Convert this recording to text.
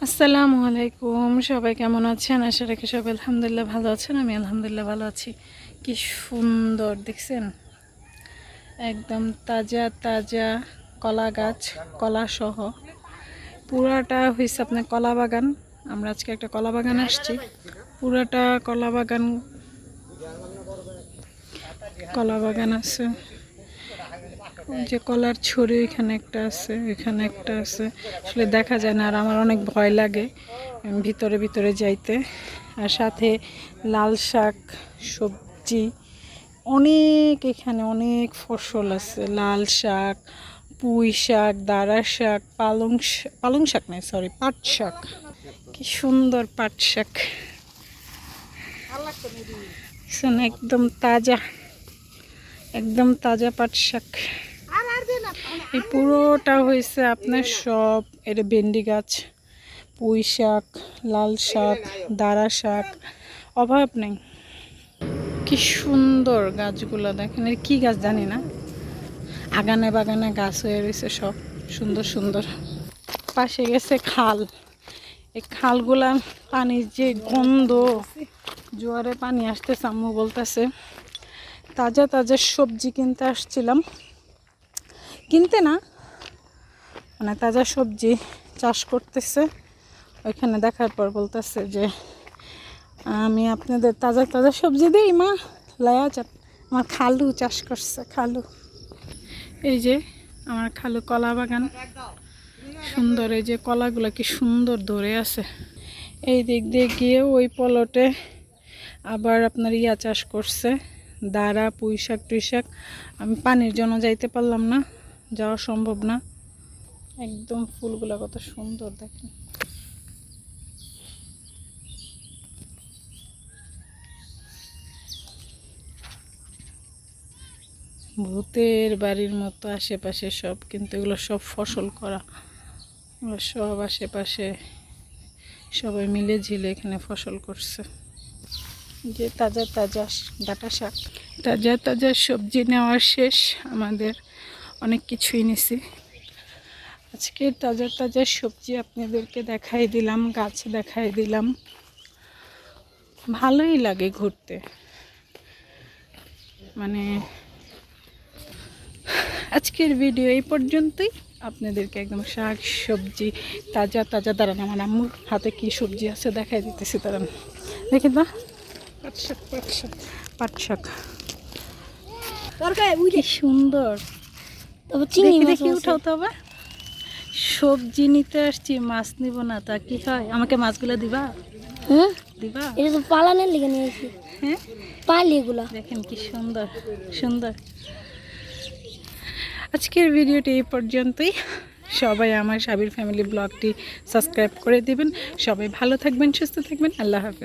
আসসালামু আলাইকুম, সবাই কেমন আছেন? আশা রাখি সবাই আলহামদুলিল্লাহ ভালো আছেন। আমি আলহামদুলিল্লাহ ভালো আছি। কি সুন্দর দেখছেন, একদম তাজা তাজা কলা গাছ, কলা সহ পুরাটা হয়েছে আপনার কলা বাগান। আমরা আজকে একটা কলা বাগান আসছি, পুরাটা কলা বাগান। কলা বাগান আছে, ওই যে কলার ছড়ি এখানে একটা আছে, এখানে একটা আছে, আসলে দেখা যায় না। আর আমার অনেক ভয় লাগে ভিতরে ভিতরে যাইতে। আর সাথে লাল শাক, সবজি অনেক, এখানে অনেক ফসল আছে। লাল শাক, পুঁই শাক, দাঁড়া শাক, পালং শাক নয়, সরি, পাট শাক। কি সুন্দর পাট শাক, একদম তাজা, একদম তাজা পাট শাক। এই পুরোটা হয়েছে আপনার সব, এটা ভেন্ডি গাছ, পুঁই শাক, লাল শাক, দাঁড়া শাক, অভাব নেই। কি সুন্দর গাছগুলো দেখেন, এর কি গাছ জানি না, আগানে বাগানে গাছ হয়ে রয়েছে সব সুন্দর সুন্দর। পাশে গেছে খাল, এই খালগুলা পানির যে গন্ধ, জোয়ারে পানি আসতেছে। আম্মু বলতেছে তাজা তাজা সবজি কিনতে আসছিলাম, কিনতে না মানে তাজা সবজি চাষ করতেছে ওইখানে। দেখার পর বলতেছে যে আমি আপনাদের তাজা তাজা সবজি দিই মা, লায়া চাপ। আমার খালু চাষ করছে, খালু। এই যে আমার খালু কলা বাগান, সুন্দর। এই যে কলাগুলো কি সুন্দর ধরে আছে। এই দিক দিয়ে গিয়ে ওই পলটে আবার আপনার ইয়া চাষ করছে, দাঁড়া, পুঁই শাক টুই শাক। আমি পানির জন্য যাইতে পারলাম না, যাওয়া সম্ভব না। একদম ফুলগুলো কত সুন্দর দেখেন। ভূতের বাড়ির মতো আশেপাশে সব, কিন্তু এগুলো সব ফসল করা, এগুলো সব আশেপাশে সবাই মিলে ঝিলে এখানে ফসল করছে। যে তাজা তাজা ডাঁটা শাক, তাজা তাজা সবজি নেওয়ার শেষ আমাদের, অনেক কিছুই নিছি আজকে। তাজা তাজা সবজি আপনাদেরকে দেখাই দিলাম, গাছ দেখাই দিলাম। ভালোই লাগে ঘুরতে, মানে আজকের ভিডিও এই পর্যন্তই। আপনাদেরকে একদম শাক সবজি তাজা তাজা, দাঁড়ান আমার আম্মুর হাতে কি সবজি আছে দেখাই দিতেছি, দাঁড়ান দেখেন না। পাট শাক, পাট শাক, পাট শাক কি সুন্দর। দেখি দেখি উঠাও তো আবার। সবজি নিতে আসছি, মাছ নিব না তা কি হয়? আমাকে মাছগুলো দিবা? হ্যাঁ দিবা। এটা তো পালানের লেগে নিয়েছি। হ্যাঁ পালি এগুলা, দেখেন কি সুন্দর সুন্দর। আজকের ভিডিওটি এই পর্যন্তই। সবাই আমার সাবির ফ্যামিলি ব্লগটি সাবস্ক্রাইব করে দিবেন। সবাই ভালো থাকবেন, সুস্থ থাকবেন। আল্লাহ হাফেজ।